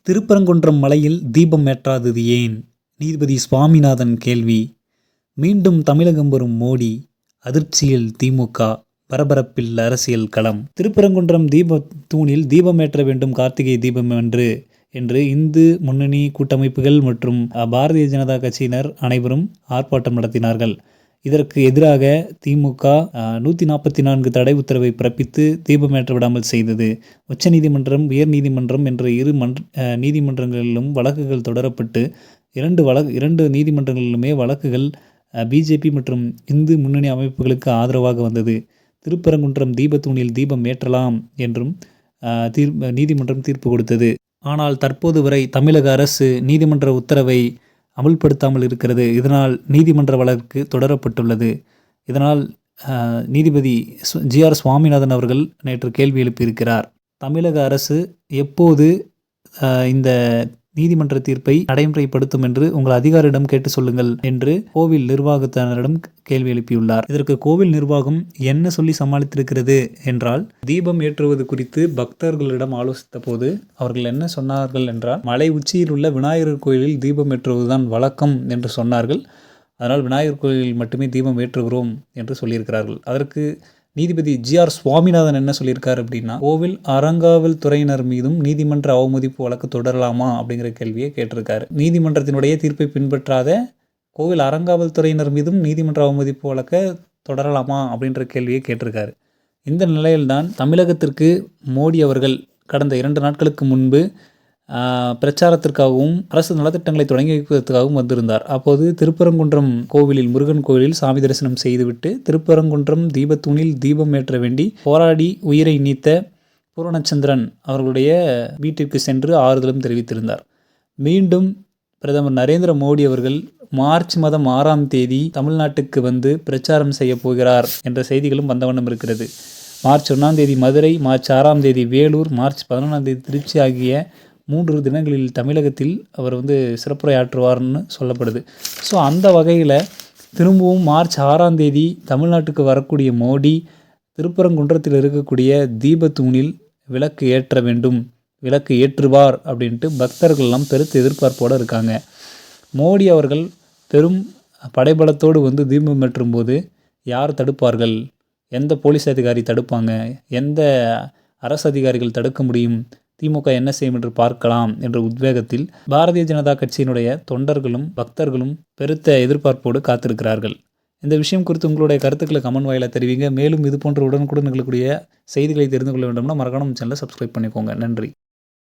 திருப்பரங்குன்றம் மலையில் தீபம் ஏற்றாதது ஏன்? நீதிபதி சுவாமிநாதன் கேள்வி. மீண்டும் தமிழகம் வரும் மோடி, அதிர்ச்சியில் திமுக, பரபரப்பில் அரசியல் களம். திருப்பரங்குன்றம் தீப தூணில் தீபம் ஏற்ற வேண்டும் கார்த்திகை தீபம் என்று இந்து முன்னணி கூட்டமைப்புகள் மற்றும் பாரதிய ஜனதா கட்சியினர் அனைவரும் ஆர்ப்பாட்டம் நடத்தினார்கள். இதற்கு எதிராக திமுக 144 தடை உத்தரவை பிறப்பித்து தீபமேற்ற விடாமல் செய்தது. உச்சநீதிமன்றம், உயர்நீதிமன்றம் என்ற இரு நீதிமன்றங்களிலும் வழக்குகள் தொடரப்பட்டு இரண்டு நீதிமன்றங்களிலுமே வழக்குகள் பிஜேபி மற்றும் இந்து முன்னணி அமைப்புகளுக்கு ஆதரவாக வந்தது. திருப்பரங்குன்றம் தீபத்தூணில் தீபம் ஏற்றலாம் என்றும் நீதிமன்றம் தீர்ப்பு கொடுத்தது. ஆனால் தற்போது வரை தமிழக அரசு நீதிமன்ற உத்தரவை அமுல்படுத்தாமல் இருக்கிறது. இதனால் நீதிமன்ற வழக்கு தொடரப்பட்டுள்ளது. இதனால் நீதிபதி GR சுவாமிநாதன் அவர்கள் நேற்று கேள்வி எழுப்பியிருக்கிறார். தமிழக அரசு எப்போது இந்த நீதிமன்ற தீர்ப்பை நடைமுறைப்படுத்தும் என்று உங்கள் அதிகாரியிடம் கேட்டு சொல்லுங்கள் என்று கோவில் நிர்வாகத்தினரிடம் கேள்வி எழுப்பியுள்ளார். இதற்கு கோவில் நிர்வாகம் என்ன சொல்லி சமாளித்திருக்கிறது என்றால், தீபம் ஏற்றுவது குறித்து பக்தர்களிடம் ஆலோசித்த போது அவர்கள் என்ன சொன்னார்கள் என்றால், மலை உச்சியில் உள்ள விநாயகர் கோயிலில் தீபம் ஏற்றுவதுதான் வழக்கம் என்று சொன்னார்கள். அதனால் விநாயகர் கோயிலில் மட்டுமே தீபம் ஏற்றுகிறோம் என்று சொல்லியிருக்கிறார்கள். அதற்கு நீதிபதி GR சுவாமிநாதன் என்ன சொல்லியிருக்காரு அப்படின்னா, கோவில் அறங்காவல் துறையினர் மீதும் நீதிமன்ற அவமதிப்பு வழக்கு தொடரலாமா அப்படிங்கிற கேள்வியை கேட்டிருக்காரு. நீதிமன்றத்தினுடைய தீர்ப்பை பின்பற்றாத கோவில் அறங்காவல் துறையினர் மீதும் நீதிமன்ற அவமதிப்பு வழக்கை தொடரலாமா அப்படின்ற கேள்வியை கேட்டிருக்காரு. இந்த நிலையில்தான் தமிழகத்திற்கு மோடி அவர்கள் கடந்த 2 நாட்களுக்கு முன்பு பிரச்சாரத்திற்காகவும் அரசு நலத்திட்டங்களை தொடங்கி வைப்பதற்காகவும் வந்திருந்தார். அப்போது திருப்பரங்குன்றம் கோவிலில், முருகன் கோவிலில் சாமி தரிசனம் செய்துவிட்டு திருப்பரங்குன்றம் தீபத்தூணில் தீபம் ஏற்ற வேண்டி போராடி உயிரை நீத்த பூரணச்சந்திரன் அவர்களுடைய வீட்டிற்கு சென்று ஆறுதலும் தெரிவித்திருந்தார். மீண்டும் பிரதமர் நரேந்திர மோடி அவர்கள் மார்ச் மாதம் 6ஆம் தேதி தமிழ்நாட்டுக்கு வந்து பிரச்சாரம் செய்ய போகிறார் என்ற செய்திகளும் வந்த வண்ணம் இருக்கிறது. மார்ச் 1ஆம் தேதி மதுரை, மார்ச் 6ஆம் தேதி வேலூர், மார்ச் 11ஆம் தேதி திருச்சி ஆகிய 3 தினங்களில் தமிழகத்தில் அவர் சிறப்புரை ஆற்றுவார்னு சொல்லப்படுது. ஸோ அந்த வகையில் திரும்பவும் மார்ச் 6ஆம் தேதி தமிழ்நாட்டுக்கு வரக்கூடிய மோடி திருப்பரங்குன்றத்தில் இருக்கக்கூடிய தீபத்தூணில் விளக்கு ஏற்ற வேண்டும், விளக்கு ஏற்றுவார் அப்படின்ட்டு பக்தர்கள்லாம் பெருத்த எதிர்பார்ப்போடு இருக்காங்க. மோடி அவர்கள் பெரும் படைபலத்தோடு தீபம் ஏற்றும் போது யார் தடுப்பார்கள்? எந்த போலீஸ் அதிகாரி தடுப்பாங்க? எந்த அரசு அதிகாரிகள் தடுக்க முடியும்? திமுக என்ன செய்யும் என்று பார்க்கலாம் என்ற உத்வேகத்தில் பாரதிய ஜனதா கட்சியினுடைய தொண்டர்களும் பக்தர்களும் பெருத்த எதிர்பார்ப்போடு காத்திருக்கிறார்கள். இந்த விஷயம் குறித்து உங்களுடைய கருத்துக்களை கமெண்ட் வாயிலாக தெரிவிங்க. மேலும் இது போன்ற உடனுக்குடன் நிகழக்கூடிய செய்திகளை தெரிந்து கொள்ள வேண்டும்னா மறக்காம சேனலை சப்ஸ்கிரைப் பண்ணிக்கோங்க. நன்றி.